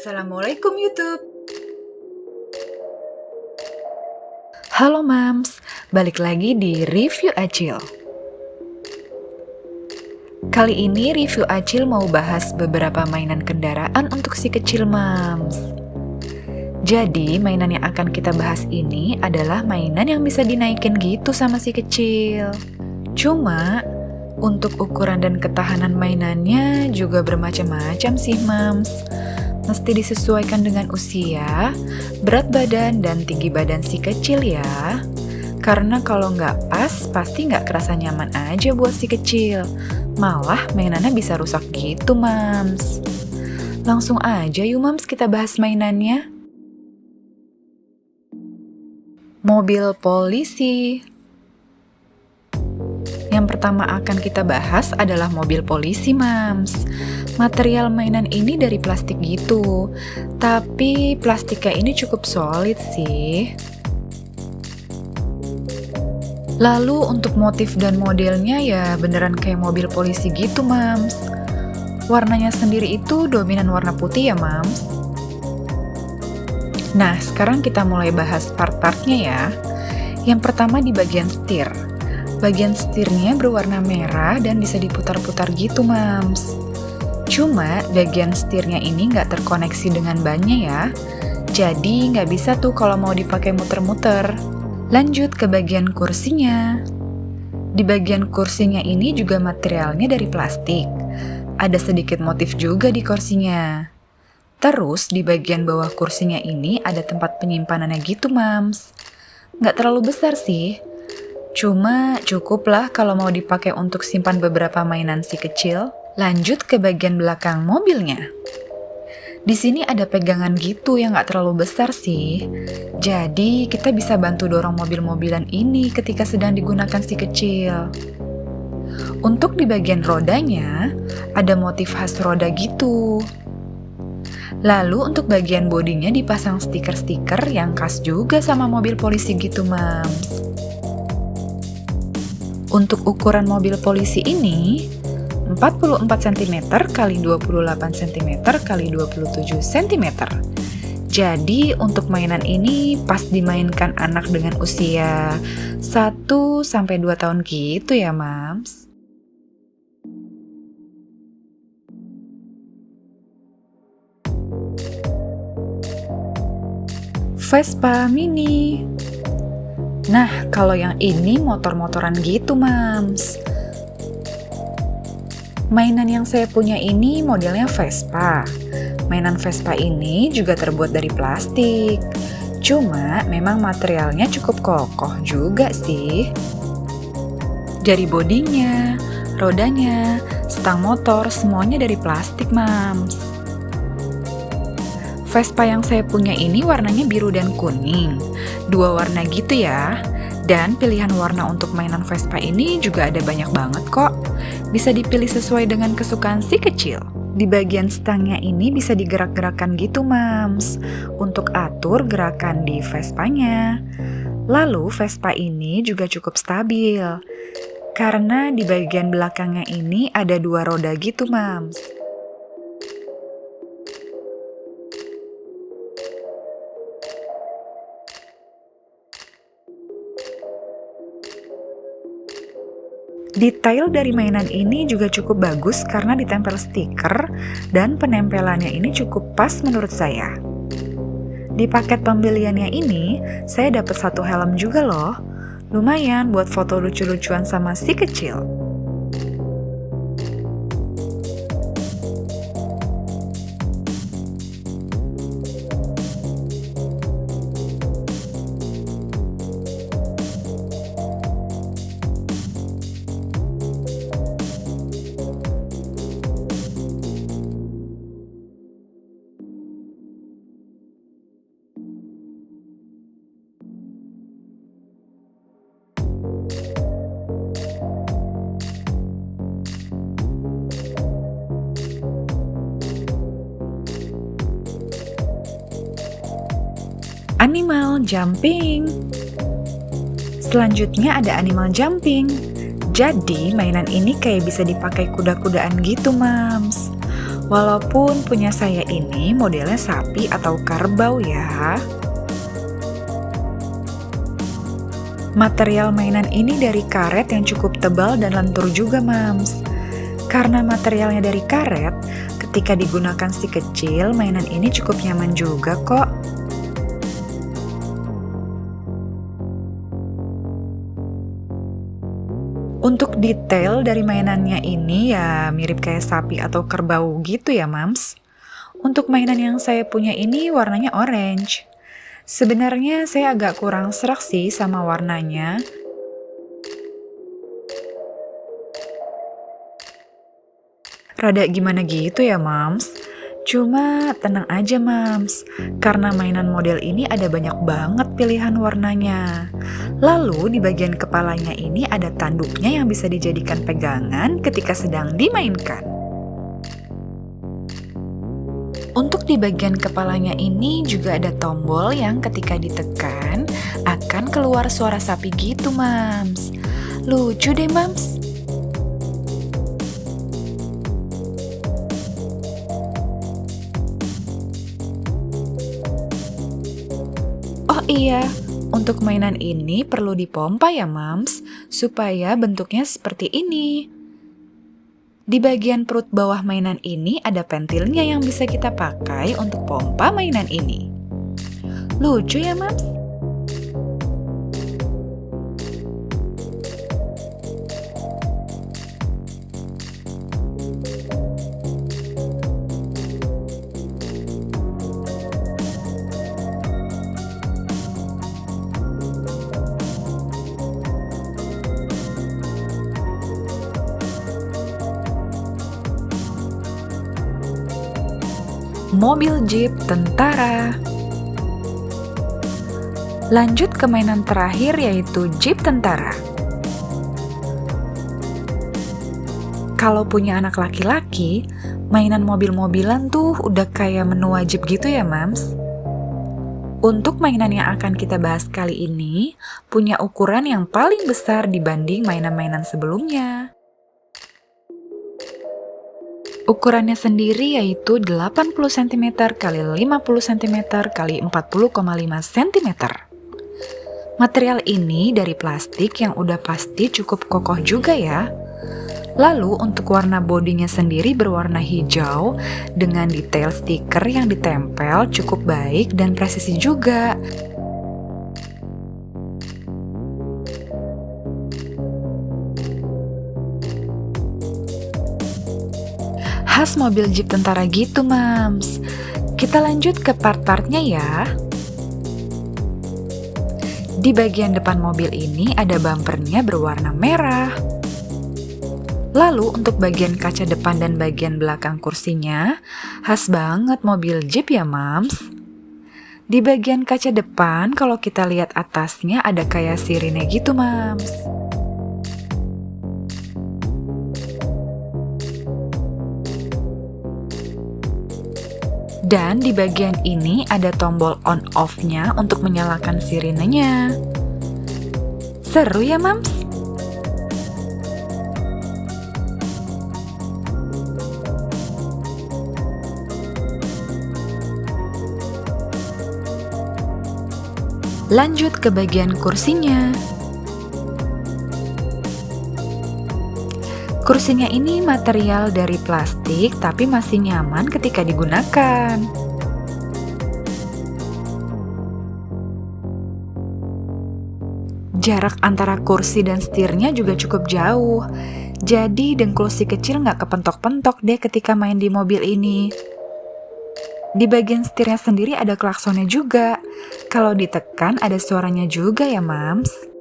Assalamualaikum YouTube. Halo Mams, balik lagi di Review Acil. Kali ini Review Acil mau bahas beberapa mainan kendaraan untuk si kecil Mams. Jadi mainan yang akan kita bahas ini adalah mainan yang bisa dinaikin gitu sama si kecil. Cuma untuk ukuran dan ketahanan mainannya juga bermacam-macam sih Mams. Mesti disesuaikan dengan usia, berat badan, dan tinggi badan si kecil ya. Karena kalau nggak pas, pasti nggak kerasa nyaman aja buat si kecil. Malah mainannya bisa rusak gitu, Mams. Langsung aja yuk, Mams, kita bahas mainannya. Mobil polisi. Yang pertama akan kita bahas adalah mobil polisi, Mams. Material mainan ini dari plastik gitu, tapi plastiknya ini cukup solid sih. Lalu untuk motif dan modelnya ya beneran kayak mobil polisi gitu, Mams. Warnanya sendiri itu dominan warna putih ya, Mams. Nah, sekarang kita mulai bahas part-partnya ya. Yang pertama di bagian setir. Bagian setirnya berwarna merah dan bisa diputar-putar gitu, Mams. Cuma bagian setirnya ini nggak terkoneksi dengan bannya ya. Jadi nggak bisa tuh kalau mau dipakai muter-muter. Lanjut ke bagian kursinya. Di bagian kursinya ini juga materialnya dari plastik. Ada sedikit motif juga di kursinya. Terus di bagian bawah kursinya ini ada tempat penyimpanannya gitu, Mams. Nggak terlalu besar sih. Cuma cukup lah kalau mau dipakai untuk simpan beberapa mainan si kecil. Lanjut ke bagian belakang mobilnya. Di sini ada pegangan gitu yang nggak terlalu besar sih. Jadi kita bisa bantu dorong mobil-mobilan ini ketika sedang digunakan si kecil. Untuk di bagian rodanya, ada motif khas roda gitu. Lalu untuk bagian bodinya dipasang stiker-stiker yang khas juga sama mobil polisi gitu, Mams. Untuk ukuran mobil polisi ini 44 cm x 28 cm x 27 cm. Jadi untuk mainan ini pas dimainkan anak dengan usia 1-2 tahun gitu ya, Mams. Vespa Mini. Nah, kalau yang ini motor-motoran gitu, Mams. Mainan yang saya punya ini modelnya Vespa. Mainan Vespa ini juga terbuat dari plastik. Cuma memang materialnya cukup kokoh juga sih. Dari bodinya, rodanya, stang motor, semuanya dari plastik, Mams. Vespa yang saya punya ini warnanya biru dan kuning. Dua warna gitu ya. Dan pilihan warna untuk mainan Vespa ini juga ada banyak banget kok. Bisa dipilih sesuai dengan kesukaan si kecil. Di bagian stangnya ini bisa digerak-gerakan gitu, Mams, untuk atur gerakan di Vespanya. Lalu Vespa ini juga cukup stabil, karena di bagian belakangnya ini ada dua roda gitu, Mams. Detail dari mainan ini juga cukup bagus karena ditempel stiker dan penempelannya ini cukup pas menurut saya. Di paket pembeliannya ini, saya dapat satu helm juga loh. Lumayan buat foto lucu-lucuan sama si kecil. Animal jumping. Selanjutnya ada animal jumping. Jadi mainan ini kayak bisa dipakai kuda-kudaan gitu, Mams. Walaupun punya saya ini modelnya sapi atau kerbau ya. Material mainan ini dari karet yang cukup tebal dan lentur juga, Mams. Karena materialnya dari karet, ketika digunakan si kecil, mainan ini cukup nyaman juga kok. Untuk detail dari mainannya ini ya mirip kayak sapi atau kerbau gitu ya, Mams. Untuk mainan yang saya punya ini warnanya orange. Sebenarnya saya agak kurang serak sih sama warnanya. Rada gimana gitu ya, Mams? Cuma tenang aja, Mams. Karena mainan model ini ada banyak banget pilihan warnanya. Lalu di bagian kepalanya ini ada tanduknya yang bisa dijadikan pegangan ketika sedang dimainkan. Untuk di bagian kepalanya ini juga ada tombol yang ketika ditekan akan keluar suara sapi gitu, Mams. Lucu deh, Mams. Oh iya, untuk mainan ini perlu dipompa ya, Mams, supaya bentuknya seperti ini. Di bagian perut bawah mainan ini ada pentilnya yang bisa kita pakai untuk pompa mainan ini. Lucu ya, Mams? Mobil Jeep tentara. Lanjut ke mainan terakhir yaitu Jeep tentara. Kalau punya anak laki-laki, mainan mobil-mobilan tuh udah kayak menu wajib gitu ya, Mams. Untuk mainan yang akan kita bahas kali ini, punya ukuran yang paling besar dibanding mainan-mainan sebelumnya. Ukurannya sendiri yaitu 80 cm x 50 cm x 40,5 cm. Material ini dari plastik yang udah pasti cukup kokoh juga ya. Lalu untuk warna bodinya sendiri berwarna hijau dengan detail stiker yang ditempel cukup baik dan presisi juga. Khas mobil Jeep tentara gitu, Mams. Kita lanjut ke part-partnya ya. Di bagian depan mobil ini ada bumpernya berwarna merah. Lalu untuk bagian kaca depan dan bagian belakang kursinya, khas banget mobil Jeep ya, Mams. Di bagian kaca depan kalau kita lihat atasnya ada kayak sirine gitu, Mams. Dan di bagian ini ada tombol on off-nya untuk menyalakan sirinenya. Seru ya, Mams? Lanjut ke bagian kursinya. Kursinya ini material dari plastik tapi masih nyaman ketika digunakan. Jarak antara kursi dan setirnya juga cukup jauh. Jadi dengkul si kecil nggak kepentok-pentok deh ketika main di mobil ini. Di bagian setirnya sendiri ada klaksonnya juga. Kalau ditekan ada suaranya juga ya, Mams.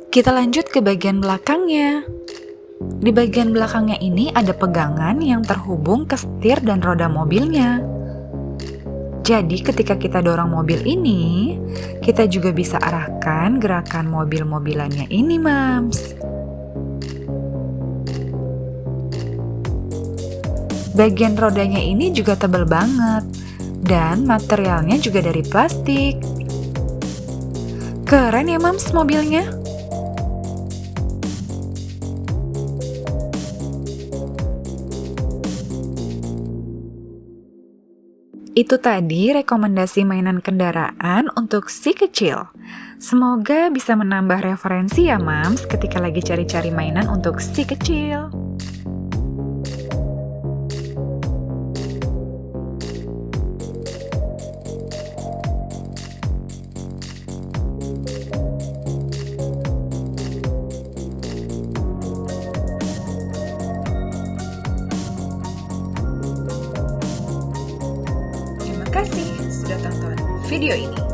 Kita lanjut ke bagian belakangnya. Di bagian belakangnya ini ada pegangan yang terhubung ke setir dan roda mobilnya. Jadi ketika kita dorong mobil ini, kita juga bisa arahkan gerakan mobil-mobilannya ini, Mams. Bagian rodanya ini juga tebal banget, dan materialnya juga dari plastik. Keren ya, Mams, mobilnya? Itu tadi rekomendasi mainan kendaraan untuk si kecil. Semoga bisa menambah referensi ya, Mams, ketika lagi cari-cari mainan untuk si kecil. Terima kasih sudah tonton video ini.